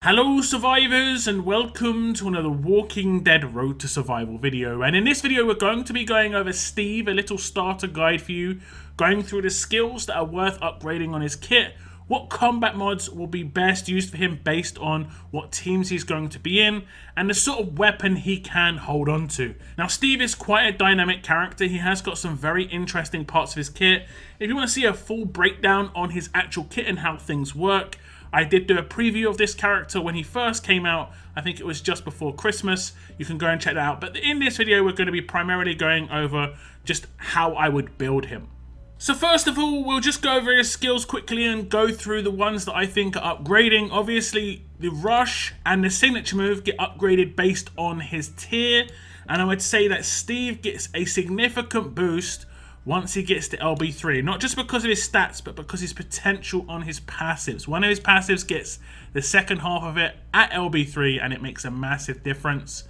Hello survivors and welcome to another Walking Dead Road to Survival video, and in this video we're going to be going over Steve, a little starter guide for you, going through the skills that are worth upgrading on his kit, what combat mods will be best used for him based on what teams he's going to be in, and the sort of weapon he can hold on to. Now Steve is quite a dynamic character. He has got some very interesting parts of his kit. If you want to see a full breakdown on his actual kit and how things work, I did do a preview of this character when he first came out. I think it was just before Christmas. You can go and check that out. But in this video, we're going to be primarily going over just how I would build him. So first of all, we'll just go over his skills quickly and go through the ones that I think are upgrading. Obviously, the rush and the signature move get upgraded based on his tier. And I would say that Steve gets a significant boost once he gets to LB3, not just because of his stats, but because his potential on his passives. One of his passives gets the second half of it at LB3, and it makes a massive difference.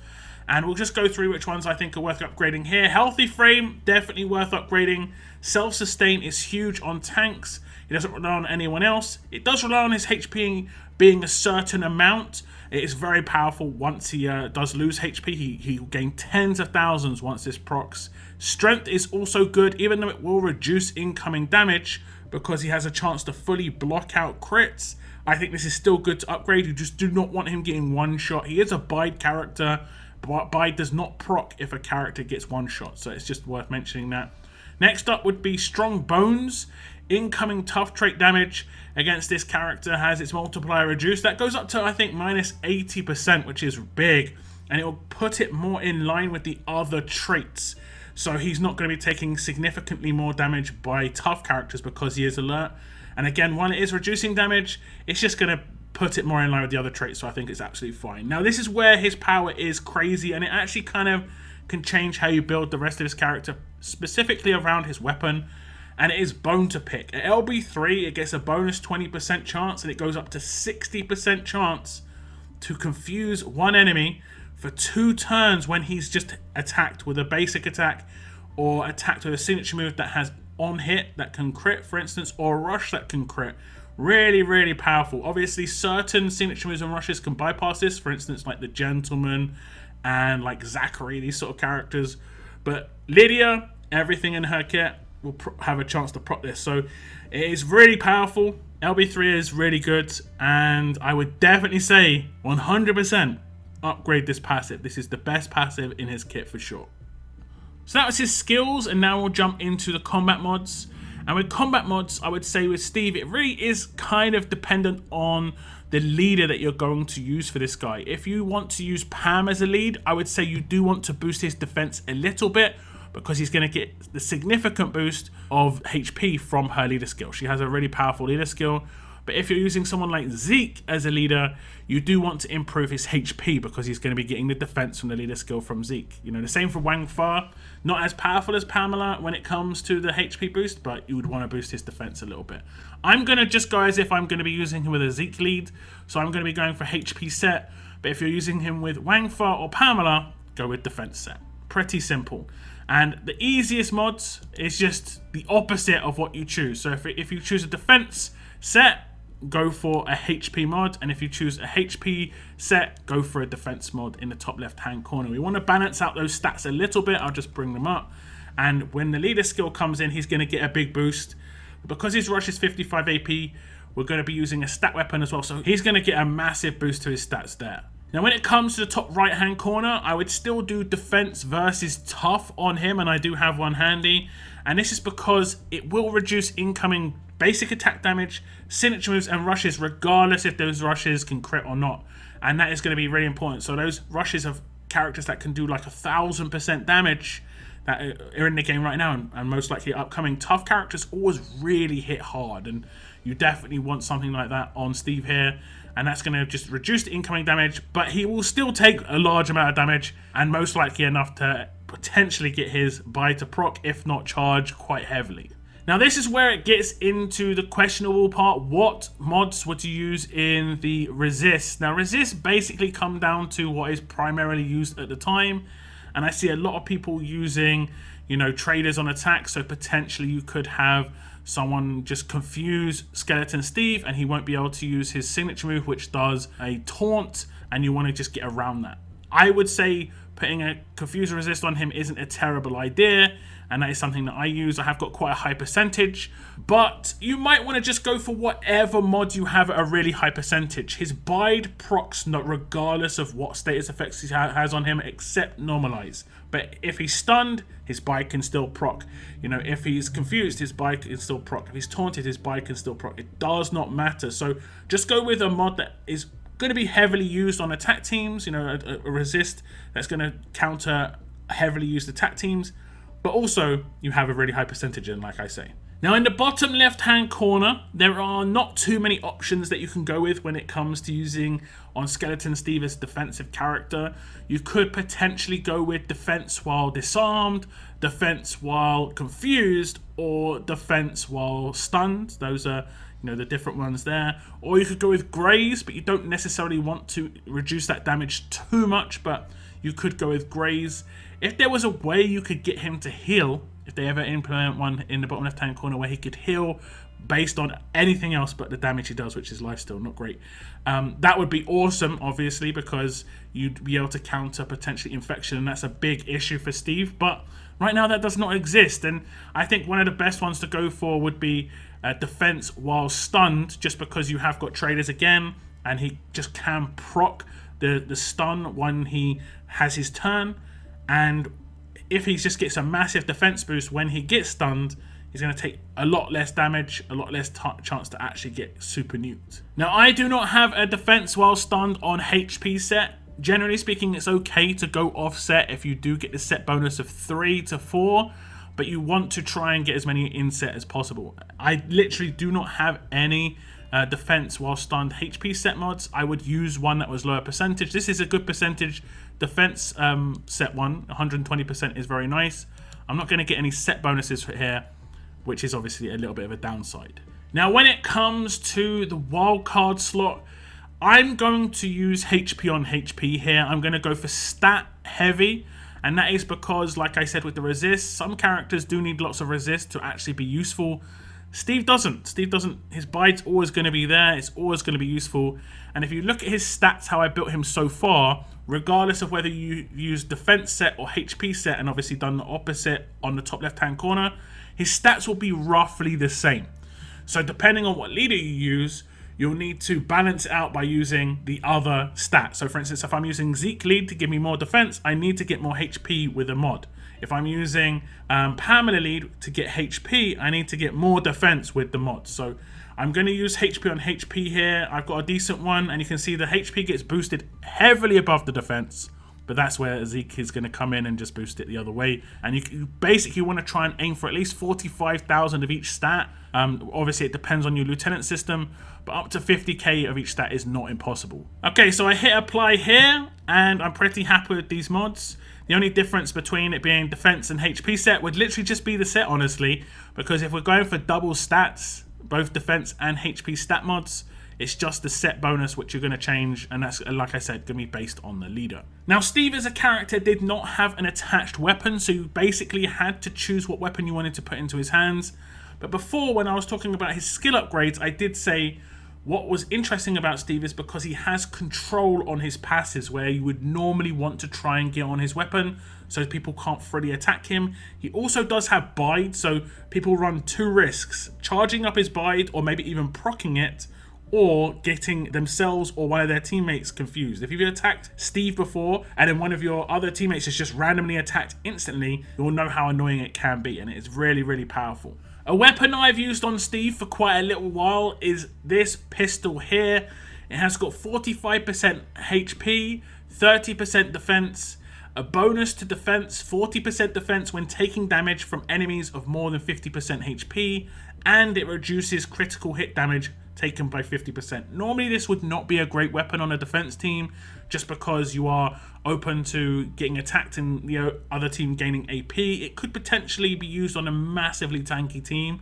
And we'll just go through which ones I think are worth upgrading here. Healthy frame, definitely worth upgrading. Self-sustain is huge on tanks. It doesn't rely on anyone else. It does rely on his HP being a certain amount. It is very powerful once he does lose HP. He'll gain tens of thousands once this procs. Strength is also good, even though it will reduce incoming damage because he has a chance to fully block out crits. I think this is still good to upgrade. You just do not want him getting one shot. He is a bide character, but bide does not proc if a character gets one shot, so it's just worth mentioning that. Next up would be strong bones. Incoming tough trait damage against this character has its multiplier reduced. That goes up to, I think, minus 80%, which is big, and it will put it more in line with the other traits. So he's not going to be taking significantly more damage by tough characters because he is alert. And again, while it is reducing damage, it's just going to put it more in line with the other traits, so I think it's absolutely fine. Now, this is where his power is crazy, and it actually kind of can change how you build the rest of his character, specifically around his weapon. And it is bone to pick. At LB3, it gets a bonus 20% chance, and it goes up to 60% chance to confuse one enemy for 2 turns when he's just attacked with a basic attack or attacked with a signature move that has on hit that can crit, for instance, or a rush that can crit. Really, really powerful. Obviously, certain signature moves and rushes can bypass this, for instance, like the Gentleman and like Zachary, these sort of characters. But Lydia, everything in her kit will have a chance to proc this. So it is really powerful. LB3 is really good, and I would definitely say 100% upgrade this passive. This is the best passive in his kit for sure. So that was his skills, and now we'll jump into the combat mods. And with combat mods, I would say with Steve, it really is kind of dependent on the leader that you're going to use for this guy. If you want to use Pam as a lead, I would say you do want to boost his defense a little bit, because he's going to get the significant boost of HP from her leader skill. She has a really powerful leader skill. But if you're using someone like Zeke as a leader, you do want to improve his HP because he's going to be getting the defense from the leader skill from Zeke. You know, the same for Wang Fa. Not as powerful as Pamela when it comes to the HP boost, but you would want to boost his defense a little bit. I'm going to just go as if I'm going to be using him with a Zeke lead. So I'm going to be going for HP set. But if you're using him with Wang Fa or Pamela, go with defense set. Pretty simple. And the easiest mods is just the opposite of what you choose. So if you choose a defense set, go for a HP mod. And if you choose a HP set, go for a defense mod in the top left-hand corner. We want to balance out those stats a little bit. I'll just bring them up. And when the leader skill comes in, he's going to get a big boost. Because his rush is 55 AP, we're going to be using a stat weapon as well. So he's going to get a massive boost to his stats there. Now, when it comes to the top right-hand corner, I would still do defense versus tough on him, and I do have one handy. And this is because it will reduce incoming basic attack damage, signature moves, and rushes, regardless if those rushes can crit or not. And that is going to be really important. So those rushes of characters that can do like 1,000% damage that are in the game right now, and most likely upcoming, tough characters always really hit hard. And you definitely want something like that on Steve here. And that's going to just reduce the incoming damage, but he will still take a large amount of damage, and most likely enough to potentially get his buy to proc, if not charge quite heavily. Now this is where it gets into the questionable part. What mods would you use in the resist? Now resist basically come down to what is primarily used at the time, and I see a lot of people using, you know, traders on attack, so potentially you could have someone just confuse Skeleton Steve and he won't be able to use his signature move, which does a taunt, and you want to just get around that. I would say putting a confuse resist on him isn't a terrible idea, and that is something that I use. I have got quite a high percentage, but you might want to just go for whatever mod you have at a really high percentage. His bide procs not regardless of what status effects he has on him, except normalize. But if he's stunned, his bide can still proc. You know, if he's confused, his bide can still proc. If he's taunted, his bide can still proc. It does not matter. So just go with a mod that is going to be heavily used on attack teams. You know, a resist that's going to counter heavily used attack teams. But also, you have a really high percentage in, like I say. Now, in the bottom left-hand corner, there are not too many options that you can go with when it comes to using on Skeleton Steve as defensive character. You could potentially go with defense while disarmed, defense while confused, or defense while stunned. Those are, you know, the different ones there. Or you could go with graze, but you don't necessarily want to reduce that damage too much, but you could go with graze. If there was a way you could get him to heal, if they ever implement one in the bottom left-hand corner where he could heal based on anything else but the damage he does, which is lifesteal, not great. That would be awesome, obviously, because you'd be able to counter potentially infection, and that's a big issue for Steve. But right now that does not exist, and I think one of the best ones to go for would be defense while stunned, just because you have got traders again, and he just can proc the stun when he has his turn. And if he just gets a massive defense boost when he gets stunned, he's going to take a lot less damage, a lot less chance to actually get super nuked. Now, I do not have a defense while stunned on HP set. Generally speaking, it's okay to go offset if you do get the set bonus of 3 to 4, but you want to try and get as many inset as possible. I literally do not have any defense while stunned HP set mods. I would use one that was lower percentage. This is a good percentage defense set one. 120% is very nice. I'm not going to get any set bonuses for here, which is obviously a little bit of a downside. Now, when it comes to the wildcard slot, I'm going to use HP on HP here. I'm going to go for stat heavy, and that is because, like I said with the resist, some characters do need lots of resist to actually be useful. Steve doesn't. His bide's always going to be there. It's always going to be useful. And if you look at his stats, how I built him so far, regardless of whether you use defense set or HP set, and obviously done the opposite on the top left-hand corner, his stats will be roughly the same. So depending on what leader you use, you'll need to balance it out by using the other stat. So for instance, if I'm using Zeke lead to give me more defense, I need to get more HP with a mod. If I'm using Pamela lead to get HP, I need to get more defense with the mod. So I'm going to use HP on HP here. I've got a decent one, and you can see the HP gets boosted heavily above the defense. But that's where Zeke is going to come in and just boost it the other way. And you basically want to try and aim for at least 45,000 of each stat. Obviously, it depends on your lieutenant system, but up to 50k of each stat is not impossible. Okay, so I hit apply here, and I'm pretty happy with these mods. The only difference between it being defense and HP set would literally just be the set, honestly, because if we're going for double stats, both defense and HP stat mods, it's just the set bonus which you're going to change, and that's, like I said, going to be based on the leader. Now, Steve as a character did not have an attached weapon, so you basically had to choose what weapon you wanted to put into his hands. But before, when I was talking about his skill upgrades, I did say what was interesting about Steve is because he has control on his passives, where you would normally want to try and get on his weapon so people can't freely attack him. He also does have bide, so people run 2 risks: charging up his bide, or maybe even proccing it, or getting themselves or one of their teammates confused. If you've attacked Steve before and then one of your other teammates is just randomly attacked instantly, you'll know how annoying it can be, and it's really, really powerful. A weapon I've used on Steve for quite a little while is this pistol here. It has got 45% HP, 30% defense, a bonus to defense, 40% defense when taking damage from enemies of more than 50% HP, and it reduces critical hit damage taken by 50%. Normally this would not be a great weapon on a defense team, just because you are open to getting attacked and the other team gaining AP. It could potentially be used on a massively tanky team,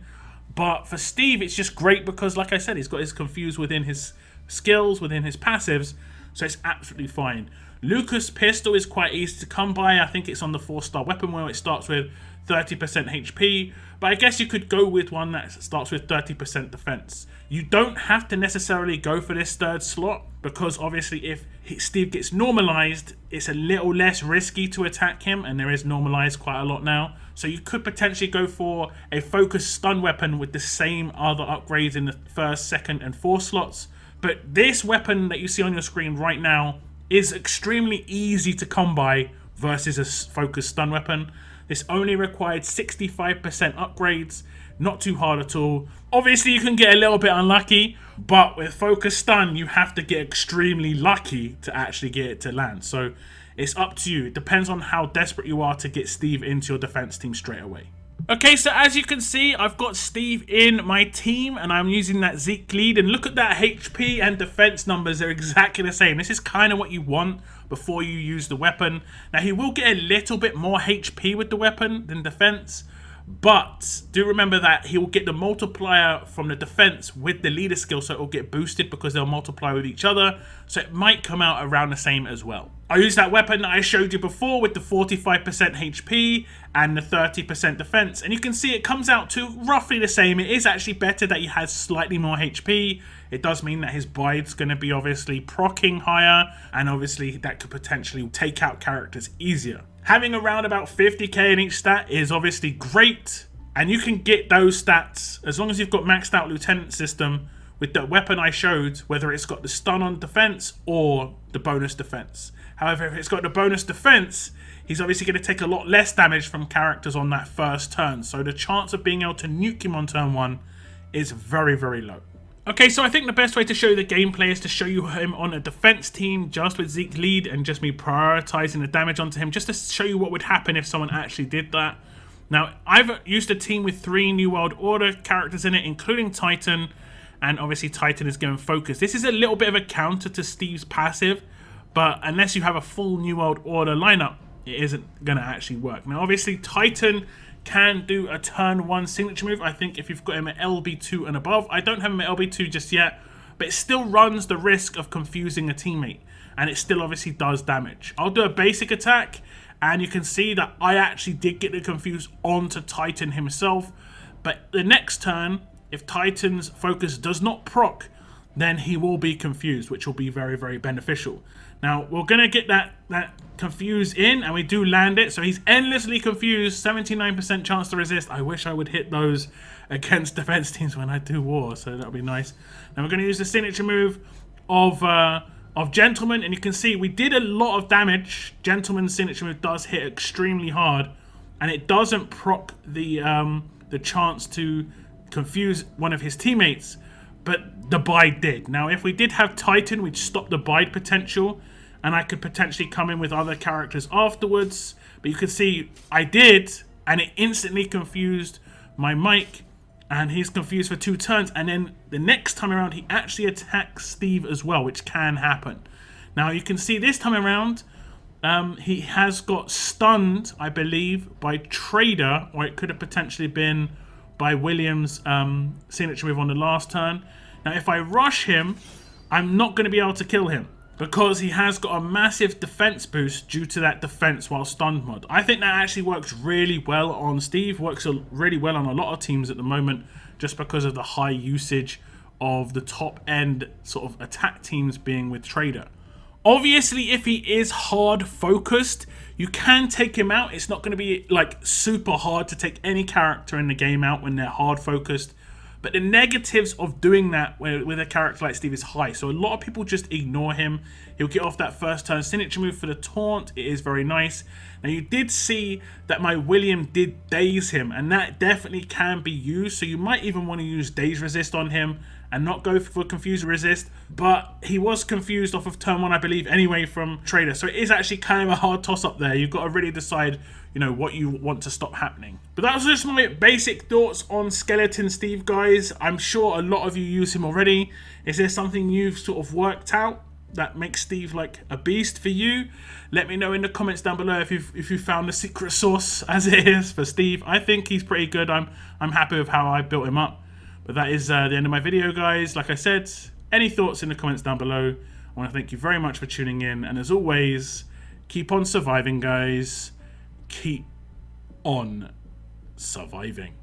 but for Steve it's just great because, like I said, he's got his confuse within his skills, within his passives, so it's absolutely fine. Lucas pistol is quite easy to come by. I think it's on the 4-star weapon wheel. It starts with 30% HP, but I guess you could go with one that starts with 30% defense. You don't have to necessarily go for this 3rd slot, because obviously if Steve gets normalized, it's a little less risky to attack him, and there is normalized quite a lot now. So you could potentially go for a focused stun weapon with the same other upgrades in the 1st, 2nd, and 4th slots. But this weapon that you see on your screen right now is extremely easy to come by versus a focused stun weapon. This only required 65% upgrades, not too hard at all. Obviously you can get a little bit unlucky, but with focused stun you have to get extremely lucky to actually get it to land. So it's up to you. It depends on how desperate you are to get Steve into your defense team straight away. Okay, so as you can see, I've got Steve in my team, and I'm using that Zeke lead, and look at that HP and defense numbers, they're exactly the same. This is kind of what you want before you use the weapon. Now, he will get a little bit more HP with the weapon than defense, but do remember that he will get the multiplier from the defense with the leader skill, so it will get boosted because they'll multiply with each other, so it might come out around the same as well. I used that weapon that I showed you before with the 45% HP and the 30% defense, and you can see it comes out to roughly the same. It is actually better that he has slightly more HP. It does mean that his bide's going to be obviously proccing higher, and obviously that could potentially take out characters easier. Having around about 50k in each stat is obviously great, and you can get those stats as long as you've got maxed out lieutenant system with the weapon I showed, whether it's got the stun on defense or the bonus defense. However, if it's got the bonus defense, he's obviously going to take a lot less damage from characters on that 1st turn, so the chance of being able to nuke him on turn 1 is very, very low. Okay, so I think the best way to show you the gameplay is to show you him on a defense team just with Zeke lead and just me prioritizing the damage onto him, just to show you what would happen if someone actually did that. Now, I've used a team with 3 New World Order characters in it, including Titan, and obviously Titan is given focus. This is a little bit of a counter to Steve's passive, but unless you have a full New World Order lineup, it isn't going to actually work. Now, obviously, Titan can do a turn 1 signature move, I think, if you've got him at LB2 and above. I don't have him at LB2 just yet, but it still runs the risk of confusing a teammate, and it still obviously does damage. I'll do a basic attack, and you can see that I actually did get the confuse onto Titan himself, but the next turn, if Titan's focus does not proc, then he will be confused, which will be very, very beneficial. Now, we're going to get that confuse in, and we do land it. So he's endlessly confused, 79% chance to resist. I wish I would hit those against defense teams when I do war, so that would be nice. Now we're going to use the signature move of Gentleman, and you can see we did a lot of damage. Gentleman's signature move does hit extremely hard, and it doesn't proc the chance to confuse one of his teammates, but the bide did. Now, if we did have Titan, we'd stop the bide potential, and I could potentially come in with other characters afterwards. But you can see I did, and it instantly confused my Mike, and he's confused for 2 turns. And then the next time around, he actually attacks Steve as well, which can happen. Now, you can see this time around, he has got stunned, I believe, by Trader, or it could have potentially been by Williams' signature move on the last turn. Now, if I rush him, I'm not going to be able to kill him because he has got a massive defense boost due to that defense while stunned mod. I think that actually works really well on Steve, works really well on a lot of teams at the moment, just because of the high usage of the top end sort of attack teams being with Trader. Obviously, if he is hard focused, you can take him out. It's not going to be like super hard to take any character in the game out when they're hard focused. But the negatives of doing that with a character like Steve is high. So a lot of people just ignore him. He'll get off that first turn signature move for the taunt. It is very nice. Now, you did see that my William did daze him, and that definitely can be used. So you might even want to use daze resist on him and not go for confuse resist. But he was confused off of turn 1, I believe, anyway, from Trader. So it is actually kind of a hard toss-up there. You've got to really decide, you know, what you want to stop happening. But that was just my basic thoughts on Skeleton Steve, guys. I'm sure a lot of you use him already. Is there something you've sort of worked out that makes Steve like a beast for you? Let me know in the comments down below if you found the secret sauce, as it is, for Steve. I think he's pretty good. I'm happy with how I built him up. But that is the end of my video, guys. Like I said, any thoughts in the comments down below. I want to thank you very much for tuning in, and as always, keep on surviving, guys. Keep on surviving.